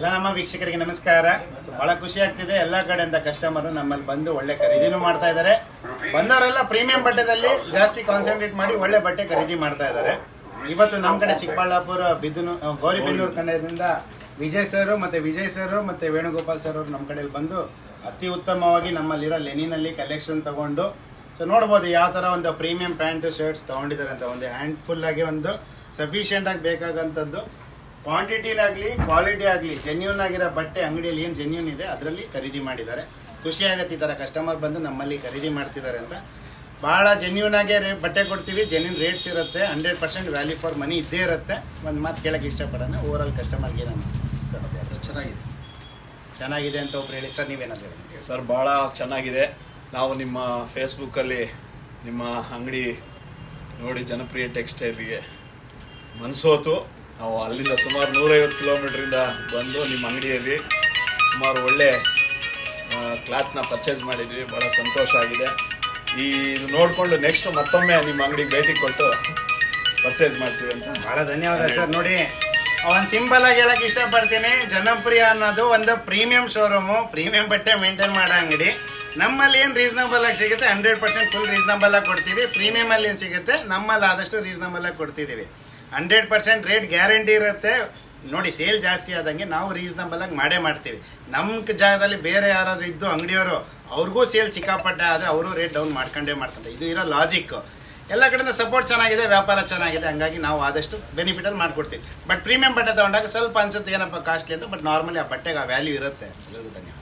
ಎಲ್ಲ ನಮ್ಮ ವೀಕ್ಷಕರಿಗೆ ನಮಸ್ಕಾರ. ಬಹಳ ಖುಷಿ ಆಗ್ತಿದೆ, ಎಲ್ಲ ಕಡೆಯಿಂದ ಕಸ್ಟಮರ್ ನಮ್ಮಲ್ಲಿ ಬಂದು ಒಳ್ಳೆ ಖರೀದಿನೂ ಮಾಡ್ತಾ ಇದ್ದಾರೆ. ಬಂದವರೆಲ್ಲ ಪ್ರೀಮಿಯಂ ಬಟ್ಟೆದಲ್ಲಿ ಜಾಸ್ತಿ ಕಾನ್ಸಂಟ್ರೇಟ್ ಮಾಡಿ ಒಳ್ಳೆ ಬಟ್ಟೆ ಖರೀದಿ ಮಾಡ್ತಾ ಇದ್ದಾರೆ. ಇವತ್ತು ನಮ್ಮ ಕಡೆ ಚಿಕ್ಕಬಳ್ಳಾಪುರ ಗೌರಿಬಿದನೂರು ಕಡೆಯಿಂದ ವಿಜಯ್ ಸರ್ ಮತ್ತೆ ವೇಣುಗೋಪಾಲ್ ಸರ್ ಅವರು ನಮ್ಮ ಕಡೆಯಲ್ಲಿ ಬಂದು ಅತಿ ಉತ್ತಮವಾಗಿ ನಮ್ಮಲ್ಲಿರೋ ಲೆನಿನಲ್ಲಿ ಕಲೆಕ್ಷನ್ ತಗೊಂಡು ನೋಡ್ಬೋದು ಯಾವ ಥರ ಒಂದು ಪ್ರೀಮಿಯಂ ಪ್ಯಾಂಟ್ ಶರ್ಟ್ಸ್ ತೊಗೊಂಡಿದ್ದಾರೆ ಅಂತ. ಒಂದು ಹ್ಯಾಂಡ್ಫುಲ್ ಆಗಿ ಒಂದು ಸಫಿಷಿಯೆಂಟ್ ಆಗಿ ಬೇಕಾಗಂಥದ್ದು ಕ್ವಾಂಟಿಟಿನಾಗಲಿ ಕ್ವಾಲಿಟಿ ಆಗಲಿ ಜೆನ್ಯೂನ್ ಆಗಿರೋ ಬಟ್ಟೆ ಅಂಗಡಿಯಲ್ಲಿ ಏನು ಜೆನ್ಯೂನ್ ಇದೆ ಅದರಲ್ಲಿ ಖರೀದಿ ಮಾಡಿದ್ದಾರೆ. ಖುಷಿ ಆಗುತ್ತೆ ಈ ಥರ ಕಸ್ಟಮರ್ ಬಂದು ನಮ್ಮಲ್ಲಿ ಖರೀದಿ ಮಾಡ್ತಿದ್ದಾರೆ ಅಂತ. ಭಾಳ ಜೆನ್ಯೂನ್ ಆಗೇ ಬಟ್ಟೆ ಕೊಡ್ತೀವಿ, ಜೆನ್ಯೂನ್ ರೇಟ್ಸ್ ಇರುತ್ತೆ, 100% ವ್ಯಾಲ್ಯೂ ಫಾರ್ ಮನಿ ಇದ್ದೇ ಇರುತ್ತೆ. ಒಂದು ಮಾತು ಕೇಳೋಕ್ಕೆ ಇಷ್ಟಪಡೋಣ, ಓವರ್ ಆಲ್ ಕಸ್ಟಮರ್ಗೆ ಏನು ಅನ್ನಿಸ್ತು ಸರ್? ಚೆನ್ನಾಗಿದೆ ಅಂತ ಒಬ್ರು ಹೇಳಿ ಸರ್, ನೀವೇನಾದ್ರು ಹೇಳಿ ಸರ್? ಭಾಳ ಚೆನ್ನಾಗಿದೆ. ನಾವು ನಿಮ್ಮ ಫೇಸ್ಬುಕ್ಕಲ್ಲಿ ನಿಮ್ಮ ಅಂಗಡಿ ನೋಡಿ ಜನಪ್ರಿಯ ಟೆಕ್ಸ್ಟೈಲ್ಗೆ ಮನಸೋತು. ನಾವು ಅಲ್ಲಿಂದ ಸುಮಾರು 150 ಕಿಲೋಮೀಟ್ರಿಂದ ಬಂದು ನಿಮ್ಮ ಅಂಗಡಿಯಲ್ಲಿ ಸುಮಾರು ಒಳ್ಳೆ ಕ್ಲಾತ್ನ ಪರ್ಚೇಸ್ ಮಾಡಿದ್ವಿ. ಭಾಳ ಸಂತೋಷ ಆಗಿದೆ. ಇದು ನೋಡಿಕೊಂಡು ನೆಕ್ಸ್ಟ್ ಮತ್ತೊಮ್ಮೆ ನಿಮ್ಮ ಅಂಗಡಿಗೆ ಭೇಟಿ ಕೊಟ್ಟು ಪರ್ಚೇಸ್ ಮಾಡ್ತೀವಿ ಅಂತ. ಭಾಳ ಧನ್ಯವಾದ ಸರ್. ನೋಡಿ, ಒಂದು ಸಿಂಪಲ್ ಆಗಿ ಹೇಳಕ್ಕೆ ಇಷ್ಟಪಡ್ತೀನಿ, ಜನಪ್ರಿಯ ಅನ್ನೋದು ಒಂದು ಪ್ರೀಮಿಯಂ ಶೋರೂಮು, ಪ್ರೀಮಿಯಂ ಬಟ್ಟೆ ಮೇಂಟೈನ್ ಮಾಡೋ ಅಂಗಡಿ. ನಮ್ಮಲ್ಲಿ ಏನು ರೀಸನಬಲ್ ಆಗಿ ಸಿಗುತ್ತೆ 100% ಫುಲ್ ರೀಸನಬಲ್ ಆಗಿ ಕೊಡ್ತೀವಿ. ಪ್ರೀಮಿಯಮಲ್ಲಿ ಏನು ಸಿಗುತ್ತೆ ನಮ್ಮಲ್ಲಿ ಆದಷ್ಟು ರೀಸನಬಲ್ ಆಗಿ ಕೊಡ್ತಿದ್ದೀವಿ. 100% ರೇಟ್ ಗ್ಯಾರಂಟಿ ಇರುತ್ತೆ. ನೋಡಿ, ಸೇಲ್ ಜಾಸ್ತಿ ಆದಂಗೆ ನಾವು ರೀಸನಬಲ್ ಆಗಿ ಮಾಡೇ ಮಾಡ್ತೀವಿ. ನಮ್ಮ ಜಾಗದಲ್ಲಿ ಬೇರೆ ಯಾರಾದರೂ ಇದ್ದು ಅಂಗಡಿಯವರು ಅವ್ರಿಗೂ ಸೇಲ್ ಸಿಕ್ಕಾಪಟ್ಟೆ ಆದರೆ ಅವರು ರೇಟ್ ಡೌನ್ ಮಾಡ್ಕೊಂಡೇ ಮಾಡ್ತಾರೆ. ಇದು ಇರೋ ಲಾಜಿಕ್. ಎಲ್ಲ ಕಡೆಯಿಂದ ಸಪೋರ್ಟ್ ಚೆನ್ನಾಗಿದೆ, ವ್ಯಾಪಾರ ಚೆನ್ನಾಗಿದೆ, ಹಂಗಾಗಿ ನಾವು ಆದಷ್ಟು ಬೆನಿಫಿಟಲ್ಲಿ ಮಾಡಿಕೊಡ್ತೀವಿ. ಬಟ್ ಪ್ರೀಮಿಯಂ ಬಟ್ಟೆ ತೊಗೊಂಡಾಗ ಸ್ವಲ್ಪ ಅನ್ಸುತ್ತೆ ಏನಪ್ಪ ಕಾಸ್ಟ್ಲಿ ಅಂತ, ಬಟ್ ನಾರ್ಮಲಿ ಆ ಬಟ್ಟೆಗೆ ಆ ವ್ಯಾಲ್ಯೂ ಇರುತ್ತೆ. ಎಲ್ಲರಿಗೂ ಧನ್ಯವಾದ.